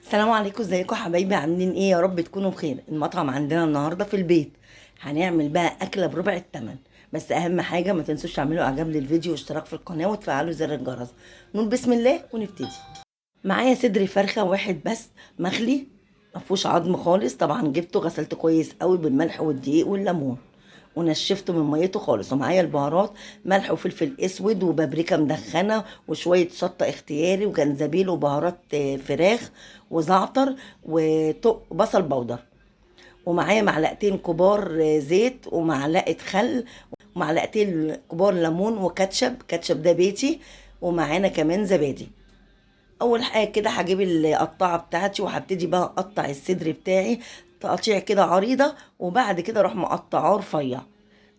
السلام عليكم، ازيكم حبايبي؟ عاملين ايه؟ يا رب تكونوا بخير. المطعم عندنا النهارده في البيت هنعمل بقى اكله بربع التمن. بس اهم حاجه ما تنسوش تعملوا اعجاب للفيديو واشتراك في القناه وتفعلوا زر الجرس. نقول بسم الله ونبتدي. معايا صدر فرخه واحد بس مخلي، ما فيهوش عظم خالص. طبعا جبته غسلته كويس قوي بالملح والدقيق والليمون ونشفته من ميته خالص. ومعايا البهارات: ملح وفلفل اسود وبابريكا مدخنه وشويه شطه اختياري وجنزبيل وبهارات فراخ وزعتر وبصل بودر. ومعايا معلقتين كبار زيت ومعلقه خل ومعلقتين كبار ليمون كاتشب ده بيتي. ومعانا كمان زبادي. اول حاجه كده هجيب القطاعه بتاعتي وهبتدي بقى اقطع الصدر بتاعي تقطيع كده عريضه، وبعد كده اروح مقطعاه رفيع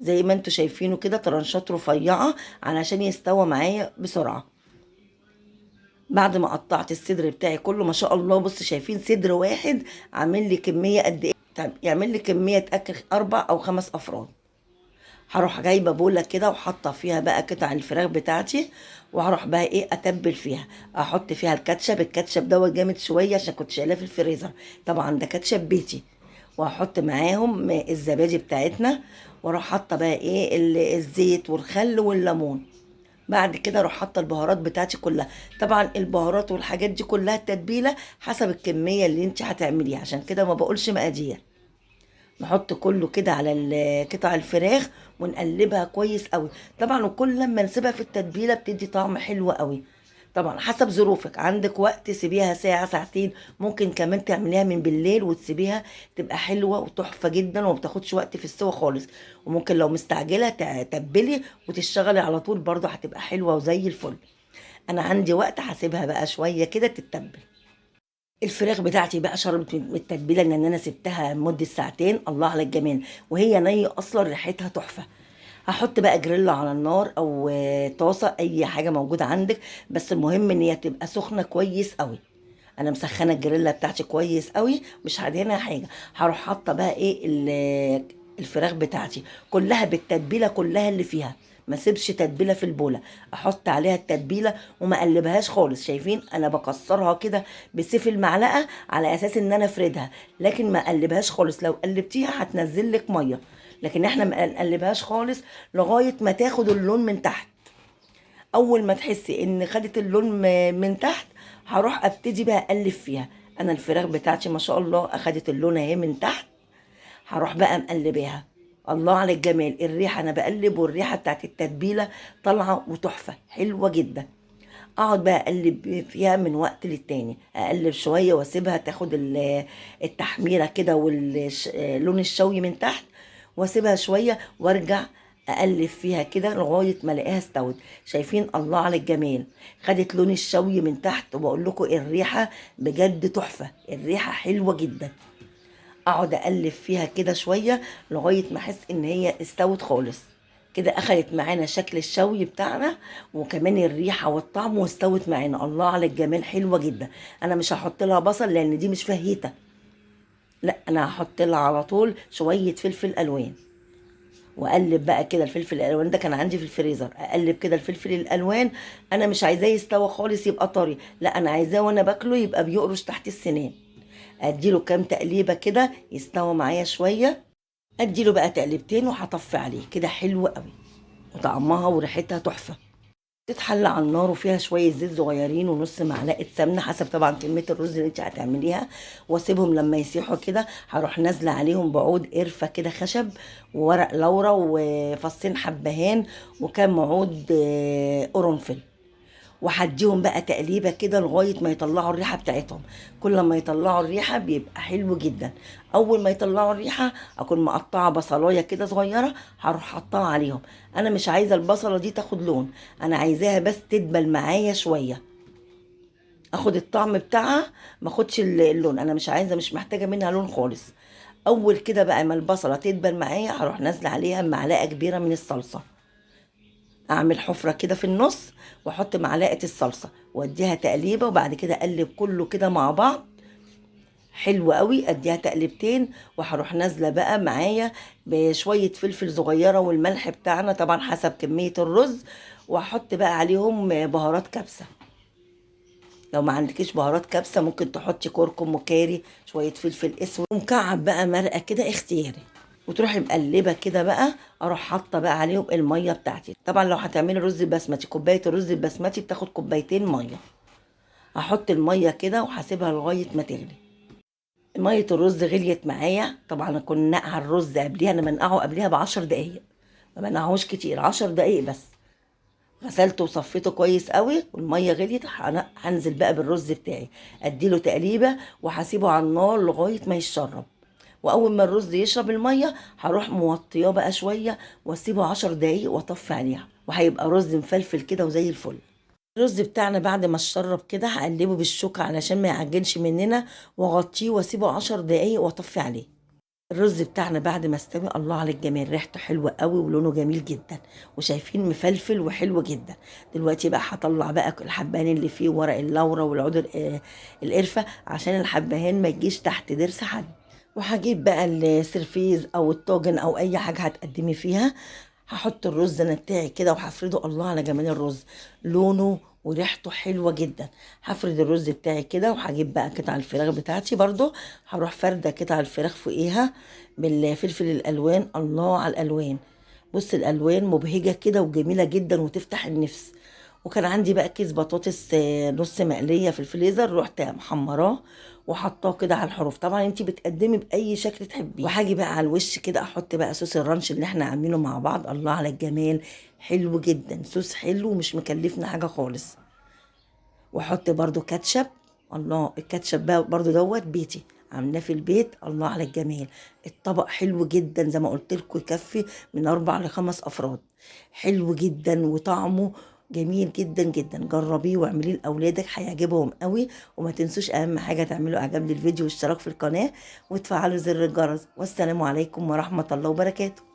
زي ما انتوا شايفينه كده، طرنشات رفيعه علشان يستوى معايا بسرعه. بعد ما قطعت الصدر بتاعي كله ما شاء الله، بص شايفين صدر واحد عامل لي كميه قد ايه؟ طب يعمل لي كميه اكل 4 أو 5 أفراد. هروح جايبه بوله كده وحاطه فيها بقى قطع الفراخ بتاعتي، وهروح بقى ايه اتبل فيها. احط فيها الكاتشب دوت جامد شويه عشان كنت شايلاه في الفريزر. طبعا ده كاتشب بيتي. وهحط معاهم الزبادي بتاعتنا، واروح حاطه بقى ايه الزيت والخل والليمون. بعد كده اروح حاطه البهارات بتاعتي كلها. طبعا البهارات والحاجات دي كلها التتبيله حسب الكميه اللي انت هتعمليها، عشان كده ما بقولش مقادير. نحط كله كده على قطع الفراخ ونقلبها كويس قوي. طبعا وكل لما نسيبها في التتبيله بتدي طعم حلو قوي. طبعا حسب ظروفك، عندك وقت سيبيها ساعه ساعتين، ممكن كمان تعمليها من بالليل وتسيبيها تبقى حلوه وتحفه جدا وما بتاخدش وقت في السوا خالص. وممكن لو مستعجله تتبلي وتشتغلي على طول برضه هتبقى حلوه وزي الفل. انا عندي وقت هسيبها بقى شويه كده تتبل. الفراخ بتاعتي بقى شربت من التتبيله لان انا سبتها مده ساعتين. الله على الجمال، وهي نيه اصلا ريحتها تحفه. هحط بقى جريل على النار او طاسه، اي حاجه موجوده عندك، بس المهم ان هي تبقى سخنه كويس قوي. انا مسخنه الجريلا بتاعتي كويس قوي، مش هدهنها حاجه. هروح حاطه بقى ايه الفراخ بتاعتي كلها بالتتبيله كلها اللي فيها، ما سيبش تتبيله في البوله. احط عليها التتبيله وما اقلبهاش خالص. شايفين انا بكسرها كده بسيف المعلقه على اساس ان انا افردها، لكن ما اقلبهاش خالص. لو قلبتيها هتنزل لك ميه، لكن احنا ما نقلبهاش خالص لغايه ما تاخد اللون من تحت. اول ما تحسي ان خدت اللون من تحت هروح ابتدي بقى اقلب فيها. انا الفراخ بتاعتي ما شاء الله اخدت اللون اهي من تحت. هروح بقى مقلباها. الله على الجمال، الريحه انا بقلب والريحه بتاعت التتبيله طالعه وتحفه حلوه جدا. اقعد بقى اقلب فيها من وقت للتاني، اقلب شويه واسيبها تاخد التحميره كده واللون الشوي من تحت، واسيبها شويه وارجع اقلب فيها كده لغايه ما الاقيها استوت. شايفين الله على الجمال، خدت لون الشوي من تحت. وبقول لكم الريحه بجد تحفه، الريحه حلوه جدا. اقعد اقلب فيها كده شويه لغايه ما احس ان هي استوت خالص. كده اخدت معانا شكل الشوي بتاعنا وكمان الريحه والطعم، واستوت معانا. الله على الجمال، حلوه جدا. انا مش هحط لها بصل لان دي مش فاهيتا، لا انا هحط لها على طول شويه فلفل الوان. واقلب بقى كده. الفلفل الالوان ده كان عندي في الفريزر، اقلب كده الفلفل الالوان. انا مش عايزاه يستوى خالص يبقى طري، لا انا عايزاه وانا باكله يبقى بيقرش تحت السنان. اديله كام تقليبه كده يستوى معايا شويه، اديله بقى تقليبتين وهطفي عليه كده. حلو قوي وطعمها وريحتها تحفه. تتحلى على النار وفيها شويه زيت صغيرين ونص معلقه سمنه حسب طبعا كميه الرز اللي انت هتعمليها. واسيبهم لما يسيحوا كده هروح نازله عليهم بعود قرفه كده خشب وورق لورا وفصين حبهان وكام عود قرنفل. وهديهم بقى تقليبه كده لغايه ما يطلعوا الريحه بتاعتهم. كل ما يطلعوا الريحه بيبقى حلو جدا. اول ما يطلعوا الريحه اكون مقطعه بصلايه كده صغيره هروح حطها عليهم. انا مش عايزه البصله دي تاخد لون، انا عايزاها بس تدبل معايا شويه، اخد الطعم بتاعها ما اخدش اللون. انا مش عايزه، مش محتاجه منها لون خالص. اول كده بقى ما البصله تدبل معايا هروح نازله عليها معلقه كبيره من الصلصه. اعمل حفرة كده في النص واحط معلقة الصلصة واديها تقليبة، وبعد كده اقلب كله كده مع بعض. حلو قوي، اديها تقليبتين وهروح نازلة بقى معايا بشوية فلفل صغيرة والملح بتاعنا طبعا حسب كمية الرز. واحط بقى عليهم بهارات كبسة. لو ما عندكيش بهارات كبسه ممكن تحطي كركم وكاري، شويه فلفل اسود، ومكعب بقى مرقه كده اختياري. وتروحي مقلبه كده بقى، اروح حاطه بقى عليهم الميه بتاعتي. طبعا لو هتعملي رز بسمتي، كوبايه الرز البسمتي بتاخد كوبايتين ميه. هحط الميه كده وهسيبها لغايه ما تغلي. ميه الرز غليت معايا. طبعا كنا نقع الرز قبليها، انا منقعه قبليها ب10 دقايق، ما منقعوش كتير، 10 دقايق بس. غسلته وصفيته كويس قوي والميه غليت. هنزل بقى بالرز بتاعي، اديله تقليبه وهسيبه على النار لغايه ما يتشرب. واول ما الرز يشرب الميه هروح موطياه بقى شويه واسيبه 10 دقايق واطفي عليها، وهيبقى رز مفلفل كده وزي الفل. الرز بتاعنا بعد ما اتشرب كده هقلبه بالشوكة علشان ما يعجنش مننا، واغطيه واسيبه 10 دقايق واطفي عليه. الرز بتاعنا بعد ما استوى، الله على الجمال، ريحته حلوه قوي ولونه جميل جدا، وشايفين مفلفل وحلو جدا. دلوقتي بقى هطلع بقى الحبهان اللي فيه ورق اللورا والعود القرفه، عشان الحبهان ما يجيش تحت ضرس حد. وهجيب بقى السرفيز او الطاجن او اي حاجه هتقدمي فيها. هحط الرز انا بتاعي كده وهفرده. الله على جمال الرز، لونه وريحته حلوه جدا. هفرد الرز بتاعي كده، وهجيب بقى قطع الفراخ بتاعتي برضو، هروح فرده قطع الفراخ فوقيها بالفلفل الالوان. الله على الالوان، بص الالوان مبهجه كده وجميله جدا وتفتح النفس. وكان عندي بقى كيس بطاطس نص مقليه في الفريزر، رحت محمراه وحطاه كده على الحروف. طبعا انتي بتقدمي باي شكل تحبيه. وهاجي بقى على الوش كده احط بقى صوص الرانش اللي احنا عاملينه مع بعض. الله على الجمال، حلو جدا، صوص حلو ومش مكلفنا حاجه خالص. واحط برضو كاتشب. الله، الكاتشب بقى برضو دوت بيتي، عاملاه في البيت. الله على الجمال، الطبق حلو جدا زي ما قلت لكم، يكفي من 4 ل5 افراد. حلو جدا وطعمه جميل جدا جدا. جربيه واعمليه لاولادك، هيعجبهم قوي. وما تنسوش اهم حاجه تعملوا اعجاب للفيديو واشتراك في القناه وتفعلوا زر الجرس. والسلام عليكم ورحمه الله وبركاته.